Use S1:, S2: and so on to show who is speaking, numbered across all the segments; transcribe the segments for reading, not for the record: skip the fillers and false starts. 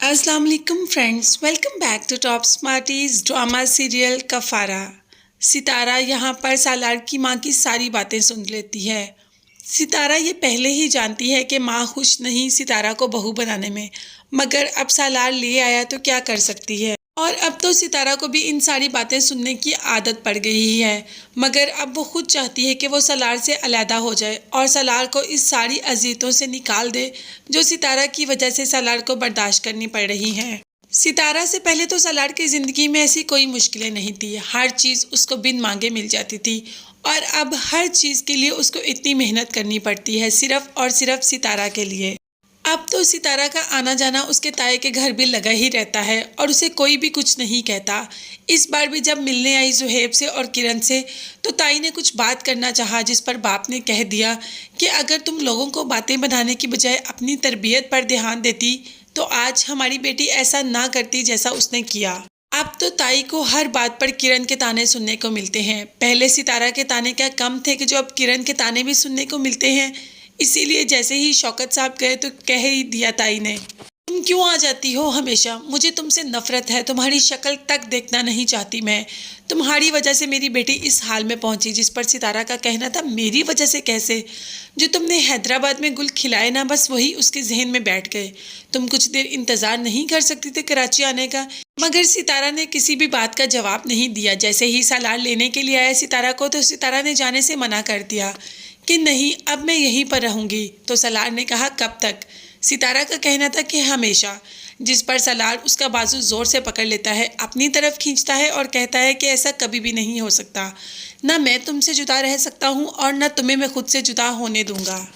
S1: अस्सलाम वालेकुम friends, welcome back to top smarties drama serial Kaffara. Sitara यहाँ पर सालार की माँ की सारी बातें सुन लेती है। सितारा ये पहले ही जानती है कि माँ खुश नहीं सितारा को बहू बनाने में, मगर अब सालार ले आया तो क्या कर सकती है। और अब तो सितारा को भी इन सारी बातें सुनने की आदत पड़ गई है, मगर अब वो खुद चाहती है कि वो सालार से अलहदा हो जाए और सालार को इस सारी अज़ियतों से निकाल दे जो सितारा की वजह से सालार को बर्दाश्त करनी पड़ रही हैं। सितारा से पहले तो सालार की ज़िंदगी में ऐसी कोई मुश्किलें नहीं थी, हर चीज़ उसको बिन मांगे मिल जाती थी। और अब हर चीज़ के लिए उसको इतनी मेहनत करनी पड़ती है, सिर्फ और सिर्फ सितारा के लिए। अब तो सितारा का आना जाना उसके ताए के घर भी लगा ही रहता है और उसे कोई भी कुछ नहीं कहता। इस बार भी जब मिलने आई ज़ुहैब से और किरण से तो ताई ने कुछ बात करना चाहा, जिस पर बाप ने कह दिया कि अगर तुम लोगों को बातें बनाने की बजाय अपनी तरबियत पर ध्यान देती तो आज हमारी बेटी ऐसा ना करती जैसा उसने किया। अब तो ताई को हर बात पर किरण के ताने सुनने को मिलते हैं। पहले सितारा के ताने क्या कम थे कि जो अब किरण के ताने भी सुनने को मिलते हैं। इसीलिए जैसे ही शौकत साहब गए तो कह ही दिया ताई ने, तुम क्यों आ जाती हो हमेशा, मुझे तुमसे नफरत है, तुम्हारी शक्ल तक देखना नहीं चाहती मैं। तुम्हारी वजह से मेरी बेटी इस हाल में पहुंची। जिस पर सितारा का कहना था, मेरी वजह से कैसे, जो तुमने हैदराबाद में गुल खिलाए ना बस वही उसके जहन में बैठ गए। तुम कुछ देर इंतज़ार नहीं कर सकती थे कराची आने का। मगर सितारा ने किसी भी बात का जवाब नहीं दिया। जैसे ही सालार लेने के लिए आया सितारा को तो सितारा ने जाने से मना कर दिया कि नहीं अब मैं यहीं पर रहूँगी। तो सालार ने कहा कब तक। सितारा का कहना था कि हमेशा। जिस पर सालार उसका बाजू ज़ोर से पकड़ लेता है, अपनी तरफ खींचता है और कहता है कि ऐसा कभी भी नहीं हो सकता। ना मैं तुमसे जुदा रह सकता हूँ और ना तुम्हें मैं खुद से जुदा होने दूंगा।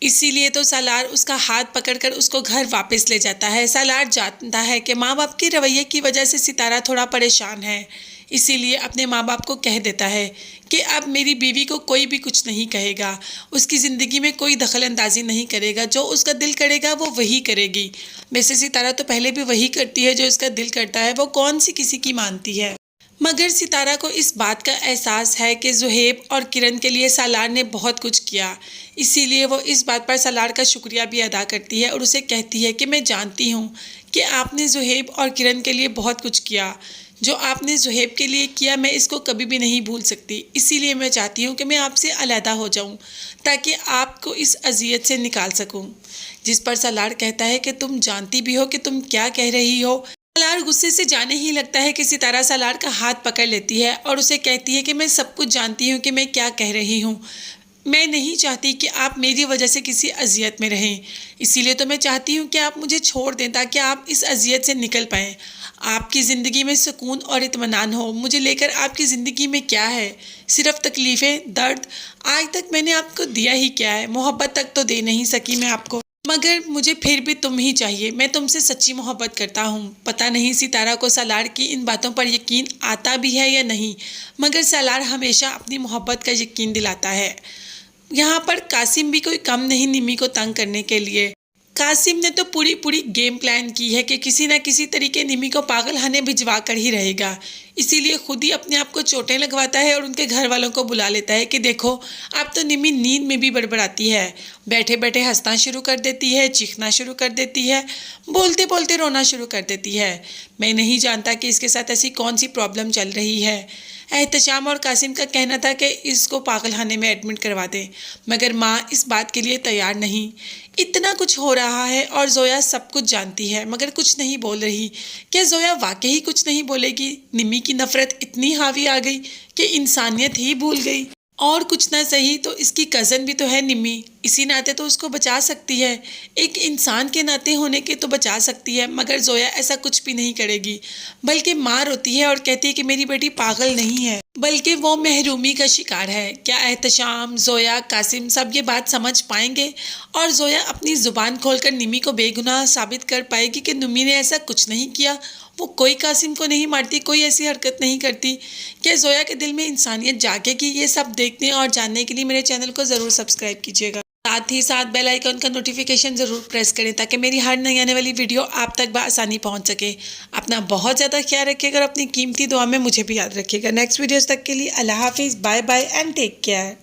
S1: इसीलिए तो सालार उसका हाथ पकड़कर उसको घर वापस ले जाता है। सालार जानता है कि माँ बाप के रवैये की वजह से सितारा थोड़ा परेशान है, इसीलिए अपने माँ बाप को कह देता है कि अब मेरी बीवी को कोई भी कुछ नहीं कहेगा, उसकी ज़िंदगी में कोई दखल अंदाजी नहीं करेगा, जो उसका दिल करेगा वो वही करेगी। वैसे सितारा तो पहले भी वही करती है जो उसका दिल करता है, वो कौन सी किसी की मानती है। मगर सितारा को इस बात का एहसास है कि ज़ुहैब और किरण के लिए सालार ने बहुत कुछ किया, इसीलिए वो इस बात पर सालार का शुक्रिया भी अदा करती है और उसे कहती है कि मैं जानती हूँ कि आपने ज़ुहैब और किरण के लिए बहुत कुछ किया। जो आपने ज़ुहैब के लिए किया मैं इसको कभी भी नहीं भूल सकती, इसीलिए मैं चाहती हूँ कि मैं आपसे अलहदा हो जाऊँ ताकि आपको इस अजियत से निकाल सकूँ। जिस पर सालार कहता है कि तुम जानती भी हो कि तुम क्या कह रही हो। सालार गुस्से से जाने ही लगता है कि सितारा सालार का हाथ पकड़ लेती है और उसे कहती है कि मैं सब कुछ जानती हूँ कि मैं क्या कह रही हूँ। मैं नहीं चाहती कि आप मेरी वजह से किसी अजियत में रहें, इसीलिए तो मैं चाहती हूँ कि आप मुझे छोड़ दें ताकि आप इस अजियत से निकल पाएँ, आपकी ज़िंदगी में सुकून और इत्मीनान हो। मुझे लेकर आपकी ज़िंदगी में क्या है, सिर्फ तकलीफ़ें, दर्द। आज तक मैंने आपको दिया ही क्या है, मोहब्बत तक तो दे नहीं सकी मैं आपको, मगर मुझे फिर भी तुम ही चाहिए। मैं तुमसे सच्ची मोहब्बत करता हूँ। पता नहीं सितारा को सालार की इन बातों पर यकीन आता भी है या नहीं, मगर सालार हमेशा अपनी मोहब्बत का यकीन दिलाता है। यहाँ पर कासिम भी कोई कम नहीं निमी को तंग करने के लिए। कासिम ने तो पूरी गेम प्लान की है कि किसी न किसी तरीके निमी को पागल खाने भिजवा कर ही रहेगा, इसीलिए खुद ही अपने आप को चोटें लगवाता है और उनके घर वालों को बुला लेता है कि देखो अब तो निमी नींद में भी बड़बड़ाती है, बैठे बैठे हंसना शुरू कर देती है, चीखना शुरू कर देती है, बोलते बोलते रोना शुरू कर देती है। मैं नहीं जानता कि इसके साथ ऐसी कौन सी प्रॉब्लम चल रही है। एहतशाम और कासिम का कहना था कि इसको पागलखाने में एडमिट करवा दें, मगर माँ इस बात के लिए तैयार नहीं। इतना कुछ हो रहा है और जोया सब कुछ जानती है मगर कुछ नहीं बोल रही। क्या जोया वाकई कुछ नहीं बोलेगी? निमी की नफरत इतनी हावी आ गई कि इंसानियत ही भूल गई। और कुछ ना सही तो इसकी कज़न भी तो है निमी, इसी नाते तो उसको बचा सकती है, एक इंसान के नाते होने के तो बचा सकती है। मगर जोया ऐसा कुछ भी नहीं करेगी, बल्कि माँ रोती है और कहती है कि मेरी बेटी पागल नहीं है बल्कि वो महरूमी का शिकार है। क्या एहतशाम, जोया, कासिम सब ये बात समझ पाएंगे और जोया अपनी ज़ुबान खोलकर निमी को बेगुनाह साबित कर पाएगी कि निमी ने ऐसा कुछ नहीं किया, वो कोई कासिम को नहीं मारती, कोई ऐसी हरकत नहीं करती। क्या जोया के दिल में इंसानियत जागेगी? ये सब देखने और जानने के लिए मेरे चैनल को ज़रूर सब्सक्राइब कीजिएगा, साथ ही साथ बेल आइकन का नोटिफिकेशन ज़रूर प्रेस करें ताकि मेरी हर नई आने वाली वीडियो आप तक बआसानी पहुंच सके। अपना बहुत ज़्यादा ख्याल रखिएगा और अपनी कीमती दुआ में मुझे भी याद रखिएगा। नेक्स्ट वीडियोस तक के लिए अल्लाह हाफिज़, bye bye and take care.